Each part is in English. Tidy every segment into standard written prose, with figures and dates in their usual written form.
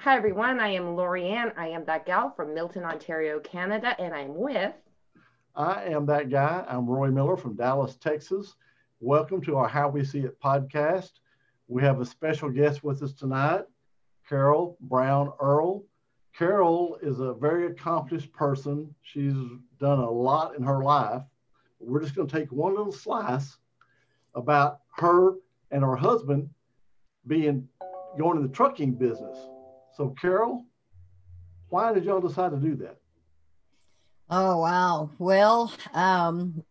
Hi everyone, I am Lorianne. I am that gal from Milton, Ontario, Canada, and I'm with. I am that guy. I'm Roy Miller from Dallas, Texas. Welcome to our How We See It podcast. We have a special guest with us tonight, Carol Brown Earle. Carol is a very accomplished person. She's done a lot in her life. We're just going to take one little slice about her and her husband being going in the trucking business. So, Carol, why did y'all decide to do that? Oh, wow. Well,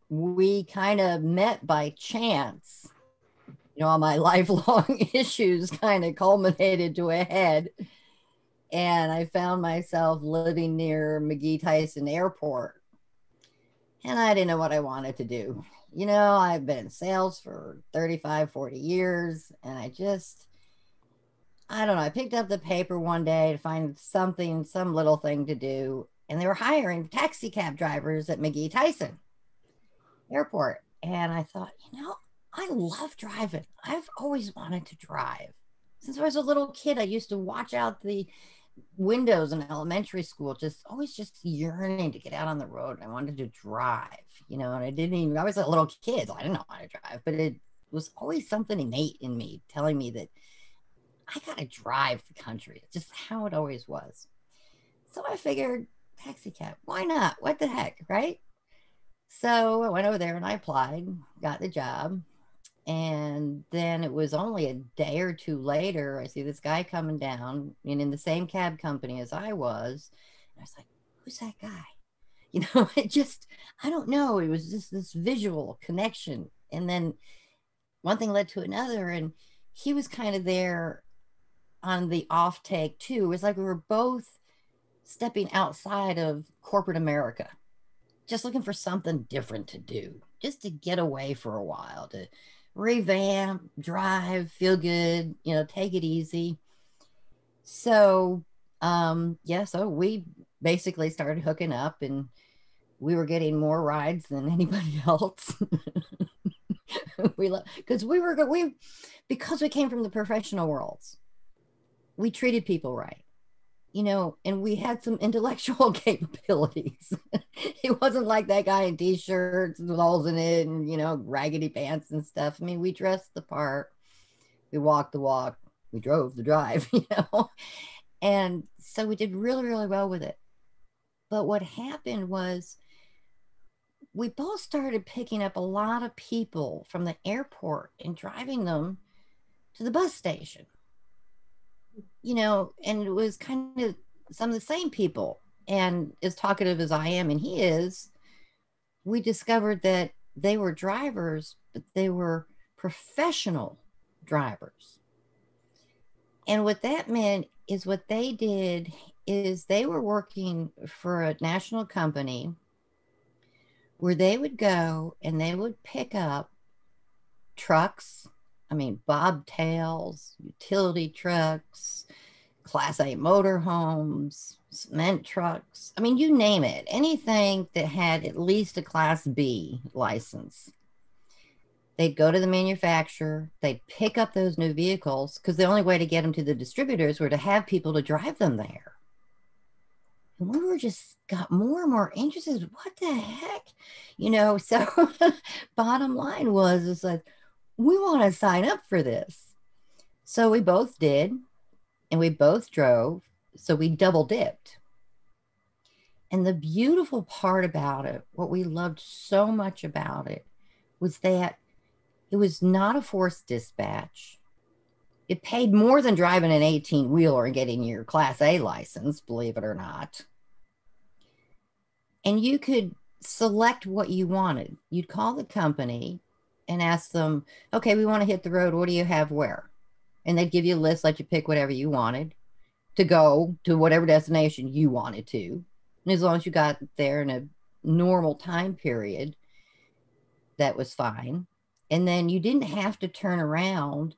we kind of met by chance. All my lifelong issues kind of culminated to a head. And I found myself living near McGee Tyson Airport. And I didn't know what I wanted to do. I've been in sales for 35, 40 years. And I don't know. I picked up the paper one day to find something, some little thing to do. And they were hiring taxi cab drivers at McGee Tyson Airport. And I thought, I love driving. I've always wanted to drive. Since I was a little kid, I used to watch out the windows in elementary school, just yearning to get out on the road. I wanted to drive, and I was a little kid, so I didn't know how to drive, but it was always something innate in me telling me that I got to drive the country. It's just how it always was. So I figured, taxi cab, why not? What the heck, right? So I went over there and I applied, got the job. And then it was only a day or two later, I see this guy coming down and in the same cab company as I was. And I was like, who's that guy? I don't know. It was just this visual connection. And then one thing led to another. And he was kind of there on the off take too. It was like we were both stepping outside of corporate America, just looking for something different to do, just to get away for a while, to revamp, drive, feel good, take it easy. So, so we basically started hooking up and we were getting more rides than anybody else. Because we came from the professional worlds, we treated people right. And we had some intellectual capabilities. It wasn't like that guy in t-shirts with holes in it and, raggedy pants and stuff. I mean, we dressed the part, we walked the walk, we drove the drive, And so we did really, really well with it. But what happened was we both started picking up a lot of people from the airport and driving them to the bus station. And it was kind of some of the same people. And as talkative as I am, and he is, we discovered that they were drivers, but they were professional drivers. And what that meant is what they did is they were working for a national company where they would go and they would pick up trucks. I mean, bobtails, utility trucks, Class A motorhomes, cement trucks. I mean, you name it. Anything that had at least a Class B license. They'd go to the manufacturer. They'd pick up those new vehicles because the only way to get them to the distributors were to have people to drive them there. And we were just got more and more interested. What the heck? So bottom line was like, we want to sign up for this. So we both did, and we both drove. So we double dipped. And the beautiful part about it, what we loved so much about it, was that it was not a forced dispatch. It paid more than driving an 18-wheeler and getting your Class A license, believe it or not. And you could select what you wanted. You'd call the company and ask them, okay, we want to hit the road. What do you have where? And they'd give you a list, let you pick whatever you wanted to go to whatever destination you wanted to. And as long as you got there in a normal time period, that was fine. And then you didn't have to turn around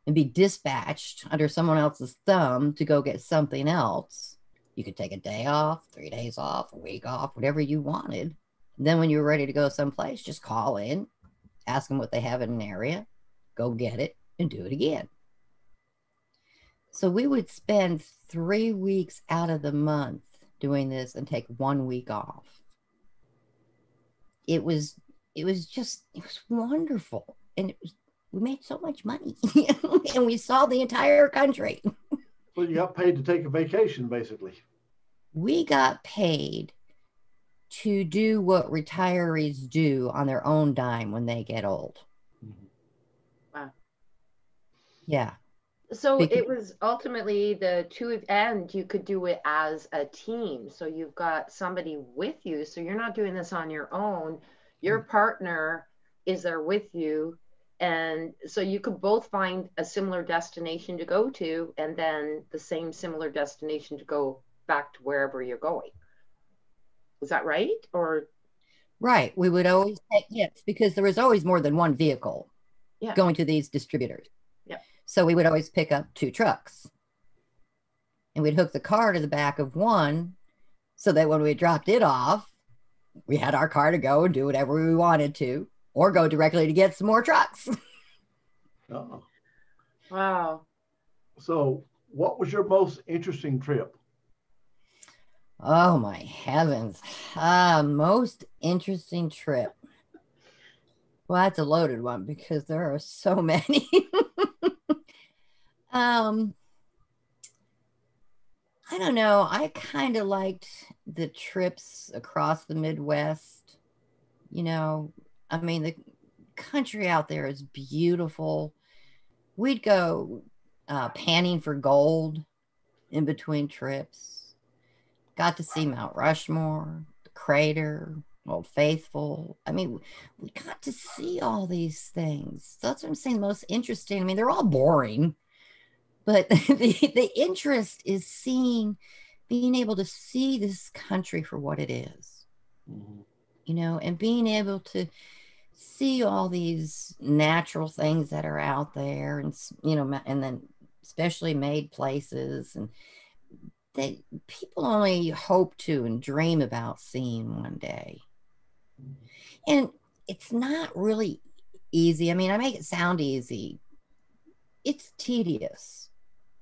and be dispatched under someone else's thumb to go get something else. You could take a day off, 3 days off, a week off, whatever you wanted. And then when you were ready to go someplace, just call in, ask them what they have in an area, go get it, and do it again. So we would spend 3 weeks out of the month doing this and take 1 week off. It was just it was wonderful. And we made so much money and we saw the entire country. Well, you got paid to take a vacation, basically. We got paid to do what retirees do on their own dime when they get old. Wow. Yeah. So Because, it was ultimately the two of, and you could do it as a team. So you've got somebody with you. So you're not doing this on your own. Your partner is there with you. And so you could both find a similar destination to go to, and then the same similar destination to go back to wherever you're going. Is that right? Or right. We would always take, yes, because there was always more than one vehicle yeah, going to these distributors. yeah. So we would always pick up 2 trucks and we'd hook the car to the back of one so that when we dropped it off, we had our car to go and do whatever we wanted to, or go directly to get some more trucks. Oh. Wow. So, what was your most interesting trip? Oh my heavens. Most interesting trip. Well, that's a loaded one because there are so many. I don't know. I kind of liked the trips across the Midwest. You know, I mean, the country out there is beautiful. We'd go panning for gold in between trips. Got to see Mount Rushmore, the crater, Old Faithful. I mean, we got to see all these things. That's what I'm saying. Most interesting. I mean, they're all boring, but the interest is being able to see this country for what it is, Mm-hmm. you know, and being able to see all these natural things that are out there, and you know, and then especially made places, and they people only hope to and dream about seeing one day. And it's not really easy. I mean, I make it sound easy. It's tedious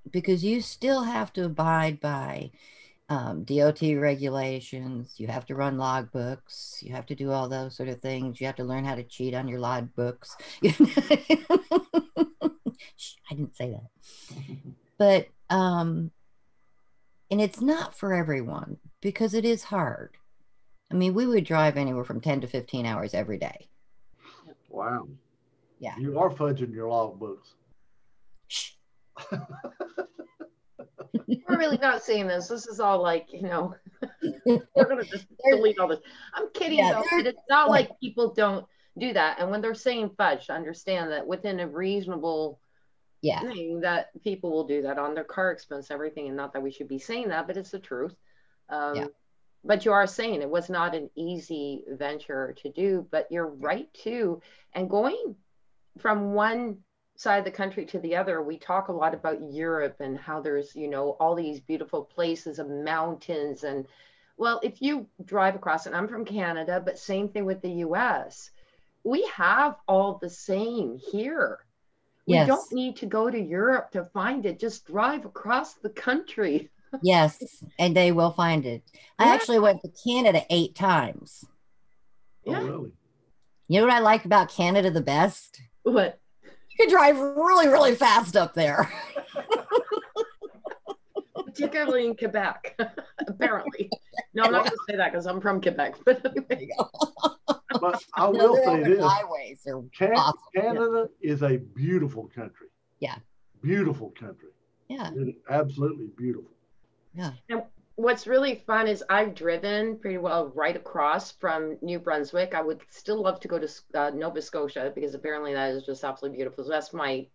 because you still have to abide by DOT regulations. You have to run log books. You have to do all those sort of things. You have to learn how to cheat on your log books. I didn't say that. But, and it's not for everyone because it is hard. I mean, we would drive anywhere from 10 to 15 hours every day. Wow. Yeah. You are fudging your log books. Shh. We're really not saying this. This is all like, we're going to just delete all this. I'm kidding, Yeah, though. But it's not like people don't do that. And when they're saying fudge, understand that within a reasonable thing that people will do that on their car expense, everything. And not that we should be saying that, but it's the truth. But you are saying it was not an easy venture to do, but you're right too. And going from one side of the country to the other, we talk a lot about Europe and how there's, all these beautiful places and mountains. And well, if you drive across, and I'm from Canada, but same thing with the US, we have all the same here. We don't need to go to Europe to find it. Just drive across the country. Yes, and they will find it. I actually went to Canada 8 times. Yeah. Oh, really? You know what I like about Canada the best? What? You can drive really, really fast up there. Particularly in Quebec, apparently. No, I'm not going to say that because I'm from Quebec. But anyway. But I will say this. Highways are awesome. Canada is a beautiful country. Yeah. Beautiful country. Yeah. It is absolutely beautiful. Yeah. And what's really fun is I've driven pretty well right across from New Brunswick. I would still love to go to Nova Scotia because apparently that is just absolutely beautiful. So that's my,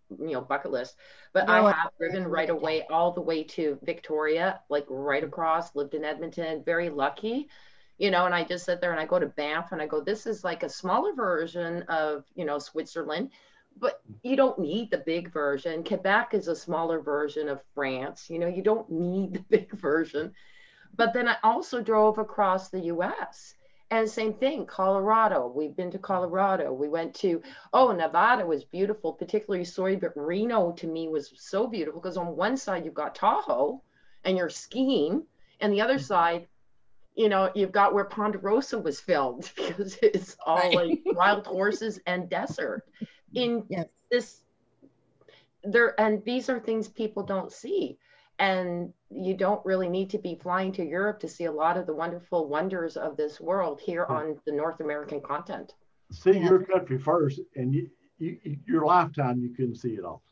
bucket list. But I have driven right away all the way to Victoria, like right across, lived in Edmonton, very lucky, and I just sit there and I go to Banff and I go, this is like a smaller version of, Switzerland. But you don't need the big version. Quebec is a smaller version of France. You don't need the big version. But then I also drove across the US And same thing, Colorado. We've been to Colorado. We went to, Nevada was beautiful, particularly sorry, but Reno to me was so beautiful because on one side you've got Tahoe and you're skiing, and the other side, you've got where Ponderosa was filmed because it's all like wild horses and desert in this there. And these are things people don't see. And you don't really need to be flying to Europe to see a lot of the wonderful wonders of this world here on the North American continent. See your country first, and your lifetime, you couldn't see it all.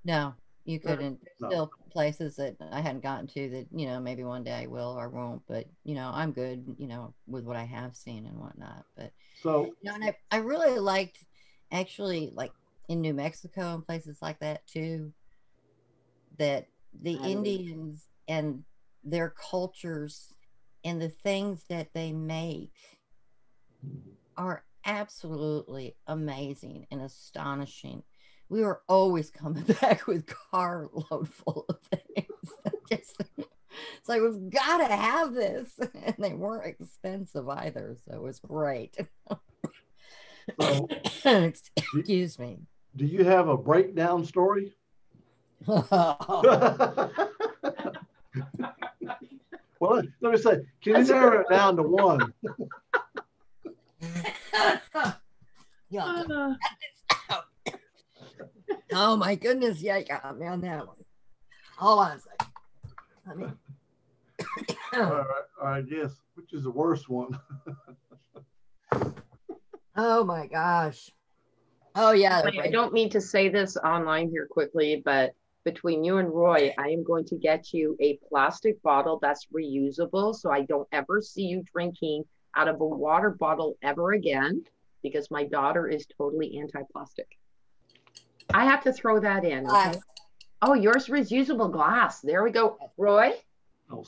No, you couldn't. There's still places that I hadn't gotten to that, maybe one day I will or won't, but, I'm good, with what I have seen and whatnot. But, so, and I really liked actually like in New Mexico and places like that too, that the Indians and their cultures and the things that they make are absolutely amazing and astonishing. We were always coming back with carload full of things. It's like, we've got to have this. And they weren't expensive either. So it was great. So, excuse me. Do you have a breakdown story? Well, let me say, can you narrow it down to one? Oh my goodness, yeah, you got me on that one. Hold on a second. All right, I guess, which is the worst one? Oh my gosh. Oh yeah. I don't mean to say this online here quickly, but between you and Roy, I am going to get you a plastic bottle that's reusable, so I don't ever see you drinking out of a water bottle ever again, because my daughter is totally anti-plastic. I have to throw that in. Okay? Oh, yours reusable glass. There we go. Roy,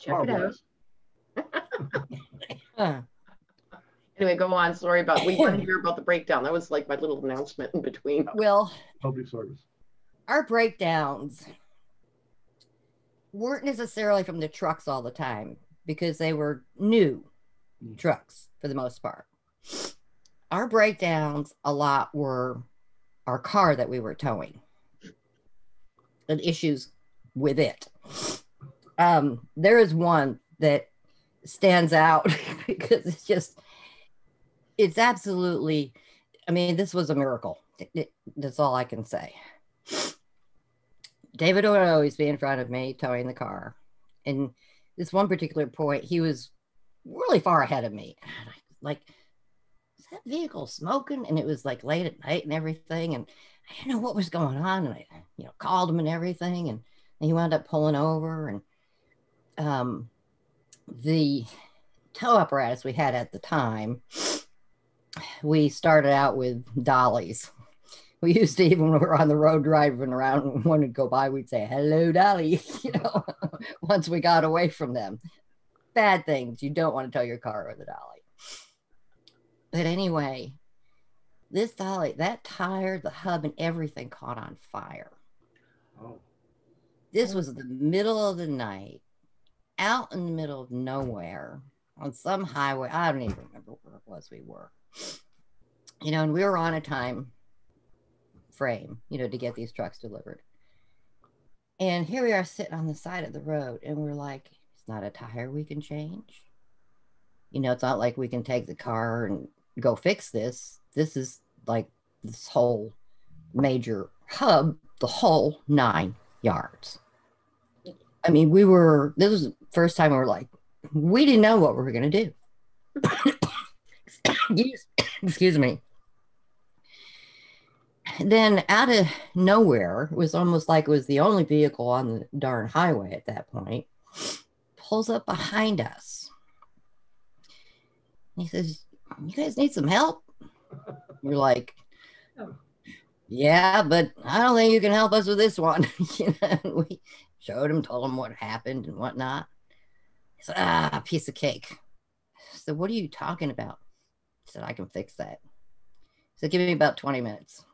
check it out. Anyway, go on. Sorry about, we want to hear about the breakdown. That was like my little announcement in between. Well, public service. Our breakdowns weren't necessarily from the trucks all the time because they were new trucks for the most part. Our breakdowns a lot were our car that we were towing and issues with it. There is one that stands out because it's absolutely, this was a miracle. That's all I can say. David would always be in front of me towing the car. And this one particular point, he was really far ahead of me. Like, is that vehicle smoking? And it was like late at night and everything. And I didn't know what was going on. And I, called him and everything. And he wound up pulling over. And the tow apparatus we had at the time, we started out with dollies. We used to, even when we were on the road driving around and one would go by, we'd say, hello, dolly, once we got away from them. Bad things. You don't want to tow your car with a dolly. But anyway, this dolly, that tire, the hub, and everything caught on fire. Oh. This was the middle of the night, out in the middle of nowhere, on some highway. I don't even remember where it was we were. And we were on a time frame, to get these trucks delivered. And here we are sitting on the side of the road, and we're like, it's not a tire we can change. It's not like we can take the car and go fix this. This is like this whole major hub, the whole 9 yards. This was the first time we were like, we didn't know what we were going to do. Excuse me. Then out of nowhere, it was almost like it was the only vehicle on the darn highway at that point, pulls up behind us. He says, you guys need some help? We're like, yeah, but I don't think you can help us with this one. We showed him, told him what happened and whatnot. He said, piece of cake. I said, what are you talking about? He said, I can fix that. He said, give me about 20 minutes.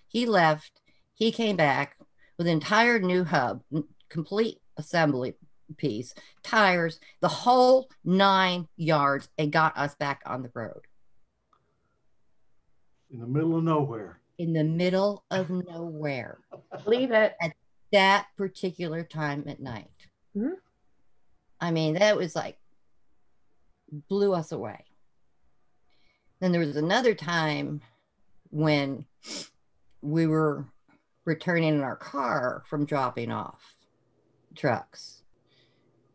He left. He came back with an entire new hub, complete assembly, piece, tires, the whole 9 yards, and got us back on the road. In the middle of nowhere. In the middle of nowhere. Believe it. At that particular time at night. Mm-hmm. I mean, that was like, blew us away. Then there was another time when we were returning in our car from dropping off trucks.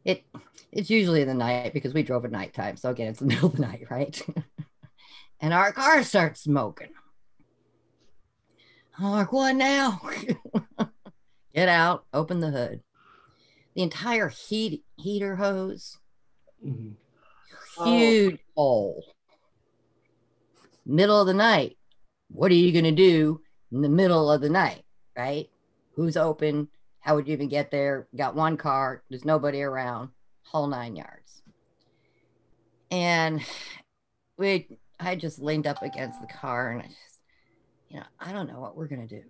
It's usually in the night because we drove at nighttime. So again, it's the middle of the night, right? And our car starts smoking. I'm like, what now? Get out, open the hood. The entire heater hose, huge hole. Middle of the night. What are you going to do in the middle of the night, right? Who's open? How would you even get there? Got one car. There's nobody around. Whole 9 yards. And I just leaned up against the car and I don't know what we're going to do.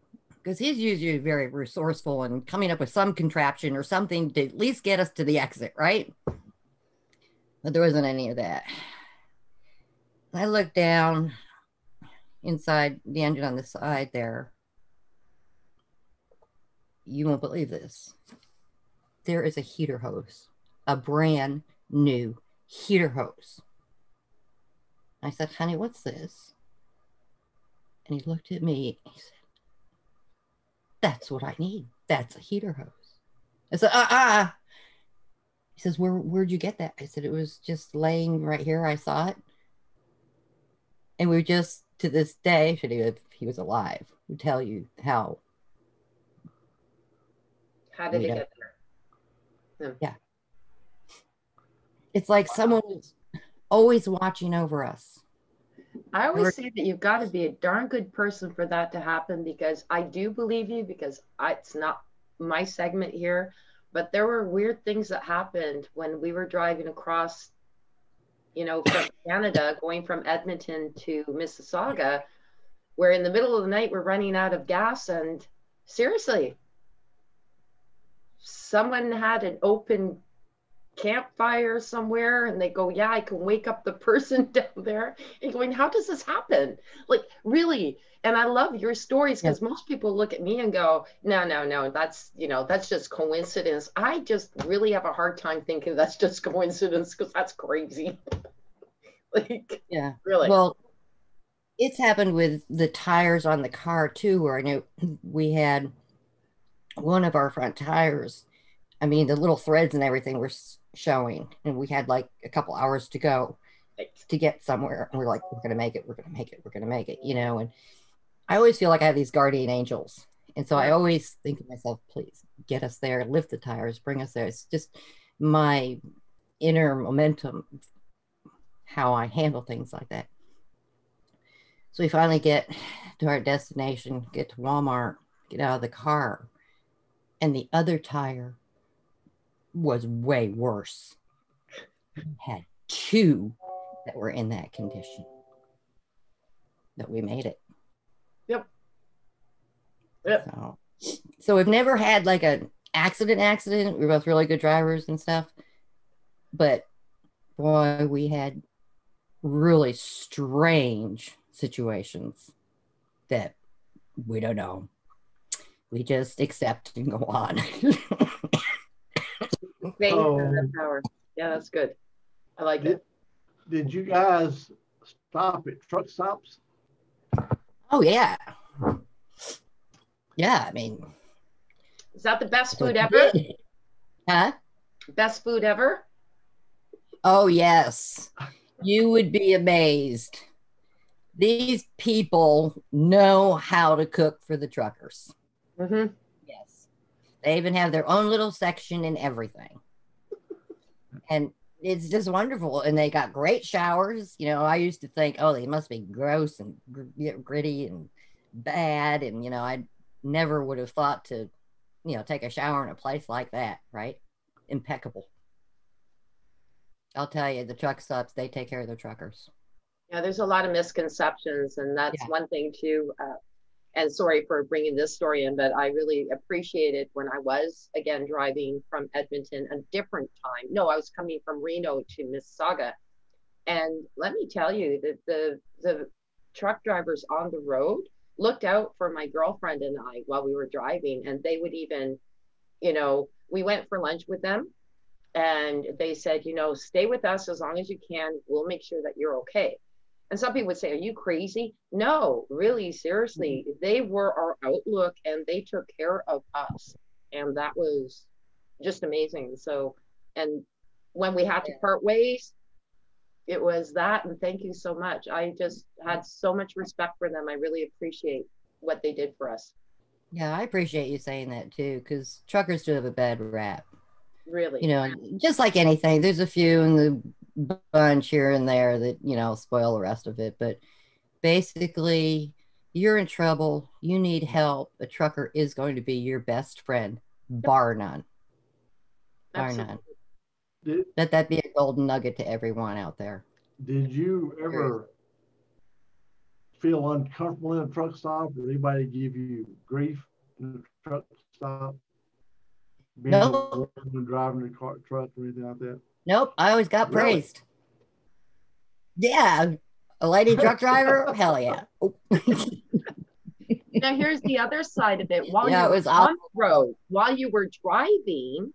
Because he's usually very resourceful and coming up with some contraption or something to at least get us to the exit, right? But there wasn't any of that. I looked down inside the engine on the side there. You won't believe this. There is a heater hose, a brand new heater hose. I said, honey, what's this? And he looked at me. He said, that's what I need. That's a heater hose. I said, He says, where'd you get that? I said, it was just laying right here. I saw it. And we just, to this day, if he was alive, would tell you how. How did it get there? Yeah. It's like someone was always watching over us. I always say that you've got to be a darn good person for that to happen, because I do believe you, because it's not my segment here, but there were weird things that happened when we were driving across, from Canada, going from Edmonton to Mississauga, where in the middle of the night we're running out of gas, and seriously, someone had an open campfire somewhere, and they go, yeah, I can wake up the person down there, and going, how does this happen? Like, really? And I love your stories, because most people look at me and go, no, that's just coincidence. I just really have a hard time thinking that's just coincidence, because that's crazy. Like, yeah, really. Well, it's happened with the tires on the car too, where I know we had one of our front tires, I mean, the little threads and everything were showing, and we had like a couple hours to go to get somewhere. And we're like, we're going to make it. We're going to make it. We're going to make it, And I always feel like I have these guardian angels. And so I always think to myself, please get us there, lift the tires, bring us there. It's just my inner momentum, how I handle things like that. So we finally get to our destination, get to Walmart, get out of the car, and the other tire was way worse. We had 2 that were in that condition. But we made it. Yep. So we've never had like an accident. We're both really good drivers and stuff. But boy, we had really strange situations that we don't know. We just accept and go on. Power. Yeah, that's good. I like it. Did you guys stop at truck stops? Oh yeah. Yeah, I mean, is that the best food ever? Huh? Best food ever? Oh yes. You would be amazed. These people know how to cook for the truckers. Mm-hmm. Yes. They even have their own little section and everything. And it's just wonderful. And they got great showers. I used to think, oh, they must be gross and gritty and bad. And, I never would have thought to, take a shower in a place like that, right? Impeccable. I'll tell you, the truck stops, they take care of the truckers. Yeah, there's a lot of misconceptions. And that's one thing too. And sorry for bringing this story in, but I really appreciated when I was again driving from Edmonton a different time. No, I was coming from Reno to Mississauga. And let me tell you that the truck drivers on the road looked out for my girlfriend and I while we were driving, and they would even, we went for lunch with them, and they said, stay with us as long as you can. We'll make sure that you're okay. And some people would say, are you crazy? No, really, seriously. They were our outlook and they took care of us. And that was just amazing. So, and when we had to part ways, it was that. And thank you so much. I just had so much respect for them. I really appreciate what they did for us. Yeah, I appreciate you saying that too, because truckers do have a bad rap. Really. Just like anything, there's a few in the bunch here and there that, spoil the rest of it. But basically, you're in trouble, you need help. A trucker is going to be your best friend, bar none. Bar none. Let that be a golden nugget to everyone out there. Did you ever feel uncomfortable in a truck stop, or anybody give you grief in a truck stop? Nope. Driving the truck or anything like that? Nope. I always got praised. Yeah. A lady truck driver? Hell yeah. Now here's the other side of it. While you were on the road, while you were driving,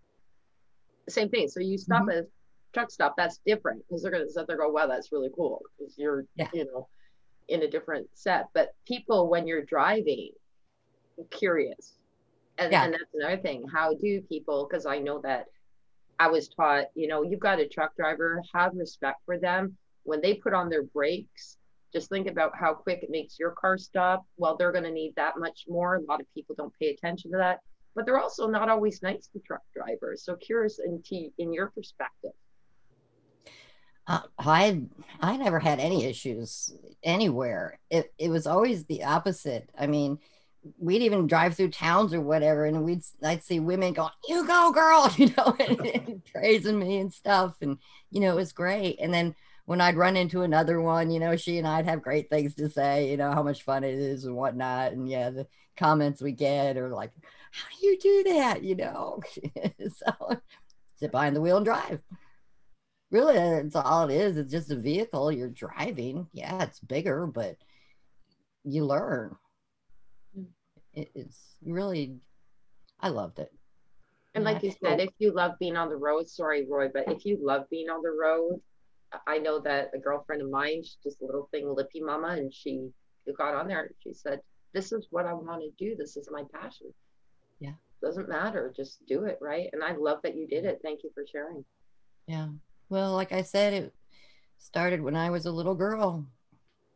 same thing. So you stop at a truck stop, that's different because they're going to sit there and go, wow, that's really cool because you're, in a different set. But people, when you're driving, curious. And that's another thing. How do people, because I know that I was taught, you've got a truck driver, have respect for them. When they put on their brakes, just think about how quick it makes your car stop. Well, they're going to need that much more. A lot of people don't pay attention to that, but they're also not always nice to truck drivers. So curious in your perspective. I never had any issues anywhere. It was always the opposite. I mean, we'd even drive through towns or whatever, and I'd see women going, "You go, girl," and praising me and stuff, and it was great. And then when I'd run into another one, she and I'd have great things to say, how much fun it is and whatnot. And the comments we get are like, "How do you do that?" So sit behind the wheel and drive. Really, that's all it is. It's just a vehicle you're driving. Yeah, it's bigger, but you learn. It's really, I loved it. And like you said, if you love being on the road, sorry, Roy, but if you love being on the road, I know that a girlfriend of mine, she's just a little thing, Lippy Mama, and she got on there and she said, this is what I want to do. This is my passion. Yeah. Doesn't matter. Just do it, right? And I love that you did it. Thank you for sharing. Yeah. Well, like I said, it started when I was a little girl.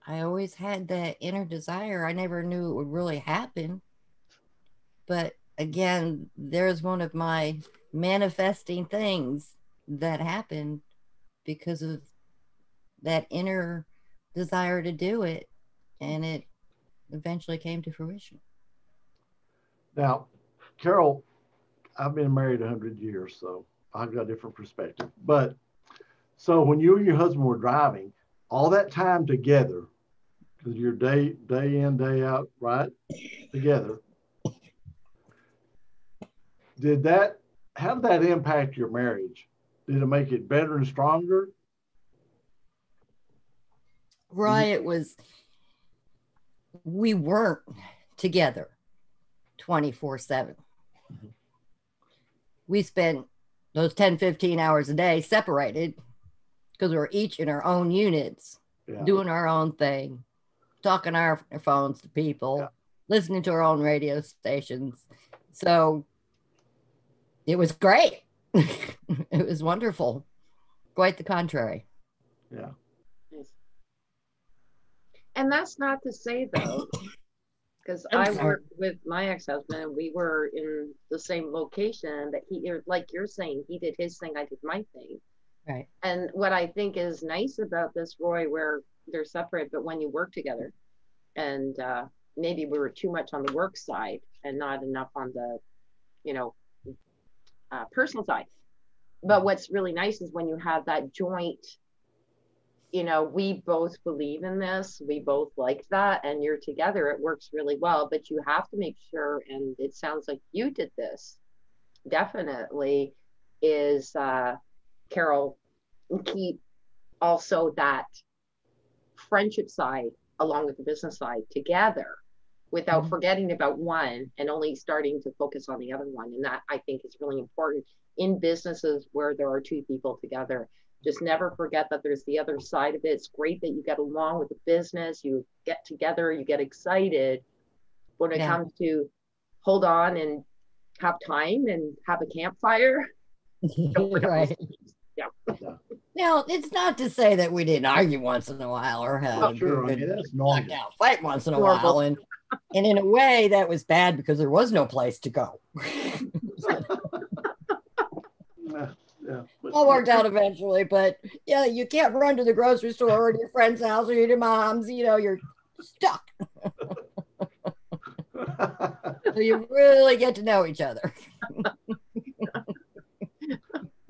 I always had that inner desire. I never knew it would really happen. But again, there's one of my manifesting things that happened because of that inner desire to do it. And it eventually came to fruition. Now, Carol, I've been married 100 years, so I've got a different perspective. But so when you and your husband were driving, all that time together, because you're day in, day out, right? Together. How did that impact your marriage? Did it make it better and stronger? Right. We weren't together 24/7. We spent those 10, 15 hours a day separated because we were each in our own units, doing our own thing, talking our phones to people, listening to our own radio stations. So it was great. It was wonderful. Quite the contrary. Yeah. And that's not to say, though, because I worked with my ex-husband and we were in the same location, that like you're saying, he did his thing, I did my thing. Right. And what I think is nice about this, Roy, where they're separate, but when you work together, and maybe we were too much on the work side and not enough on the, personal side. But what's really nice is when you have that joint you know, we both believe in this. We both like that. And you're together. It works really well. But you have to make sure, and it sounds like you did this definitely, is Carol, keep also that friendship side along with the business side together without forgetting about one and only starting to focus on the other one. And that, I think, is really important in businesses where there are two people together. Just never forget that there's the other side of it. It's great that you get along with the business, you get together, you get excited. When it comes to hold on and have time and have a campfire. Right. Yeah. Now, it's not to say that we didn't argue once in a while or have a good knockdown fight once in a while. And in a way, that was bad because there was no place to go. All worked out eventually, but yeah, you can't run to the grocery store or to your friend's house or your mom's, you know, you're stuck. So you really get to know each other.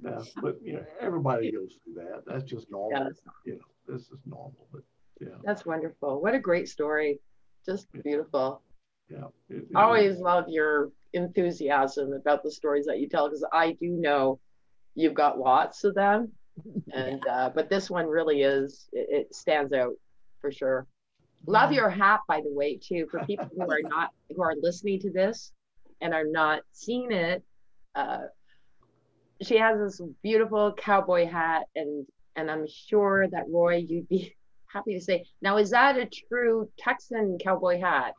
Yeah, but you know, everybody goes through that. That's just normal. Yes. You know, this is normal. But yeah, that's wonderful. What a great story. Just beautiful. Yeah, I always love your enthusiasm about the stories that you tell, because I do know you've got lots of them, and but this one really is. It stands out for sure. Love your hat, by the way, too. For people who are listening to this and are not seeing it, she has this beautiful cowboy hat, and I'm sure that Roy, you'd be happy to say. Now, is that a true Texan cowboy hat?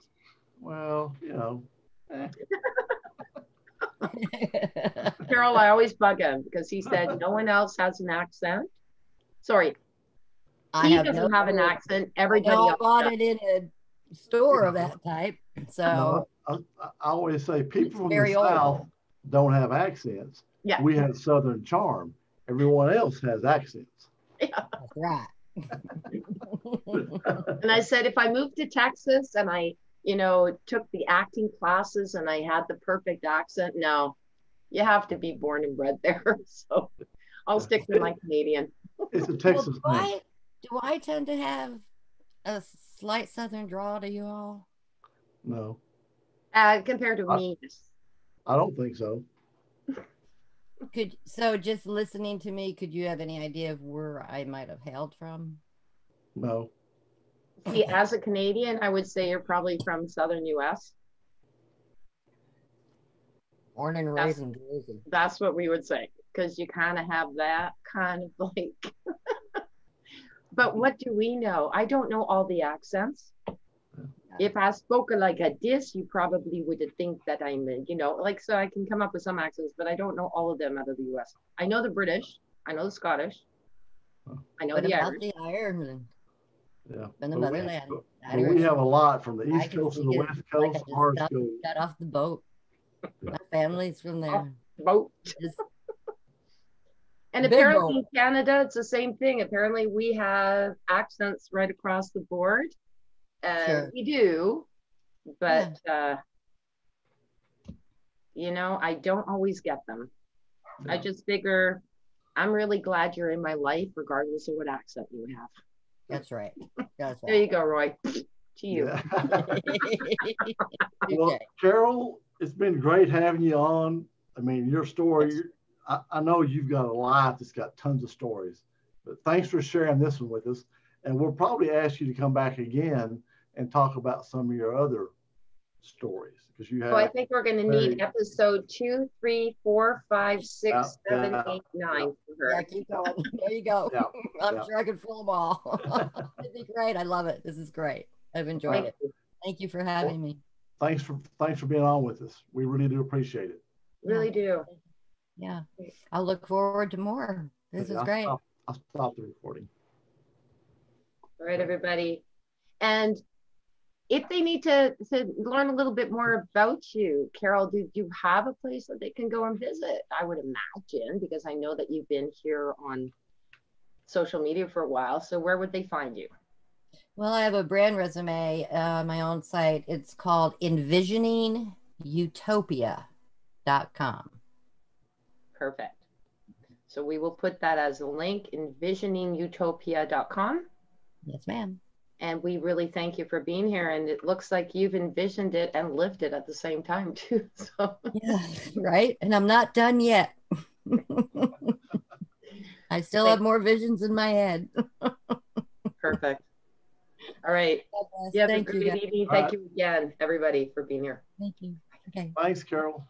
Well, you know. Carol, I always bug him because he said no one else has an accent. Sorry, he doesn't have an accent. Everybody else bought it in a store of that type. So I always say people from the South don't have accents. Yeah, we have Southern charm. Everyone else has accents. Yeah, that's right. And I said, if I moved to Texas and I, you know, took the acting classes and I had the perfect accent, no, you have to be born and bred there. So I'll stick to my Canadian. It's a Texas thing. Do I tend to have a slight Southern drawl to you all? No. Compared to me, I don't think so. So just listening to me, could you have any idea of where I might have hailed from? No. See, as a Canadian, I would say you're probably from Southern US. Born and raised in Jersey. That's what we would say, because you kind of have that kind of like. But what do we know? I don't know all the accents. If I spoke like a this, you probably would think that I'm, you know, like, so I can come up with some accents, but I don't know all of them out of the US. I know the British, I know the Scottish, I know the Irish. The Ireland. Yeah. And the motherland. But we have a lot from the East Coast to the West Coast. Got off the boat. My family's from there. Boat. And apparently in Canada, it's the same thing. Apparently we have accents right across the board. Sure. We do, but you know, I don't always get them. I just figure I'm really glad you're in my life, regardless of what accent you have. That's right. That's right. There you go, Roy. To you. Yeah. Well, Carol, it's been great having you on. I mean, your story, I know you've got a life that's got tons of stories, but thanks for sharing this one with us. And we'll probably ask you to come back again and talk about some of your other stories, because you have. I think we're going to need episode 2, 3, 4, 5, 6, 7, 8, 9 for her. Yeah, keep going. There you go. I'm sure I can fill them all. It'd be great. I love it. This is great. I've enjoyed it. Thank you for having me. Thanks for being on with us. We really do appreciate it. Really do. Yeah. I'll look forward to more. This is great. I'll stop the recording. All right, everybody. And if they need to learn a little bit more about you, Carol, do you have a place that they can go and visit? I would imagine, because I know that you've been here on social media for a while. So where would they find you? Well, I have a brand resume, my own site. It's called envisioningutopia.com. Perfect. So we will put that as a link, envisioningutopia.com. Yes, ma'am. And we really thank you for being here. And it looks like you've envisioned it and lived it at the same time too. So yeah, right. And I'm not done yet. I still have more visions in my head. Perfect. All right. You have a great evening. Thank you again, everybody, for being here. Thank you. Okay. Thanks, Carol.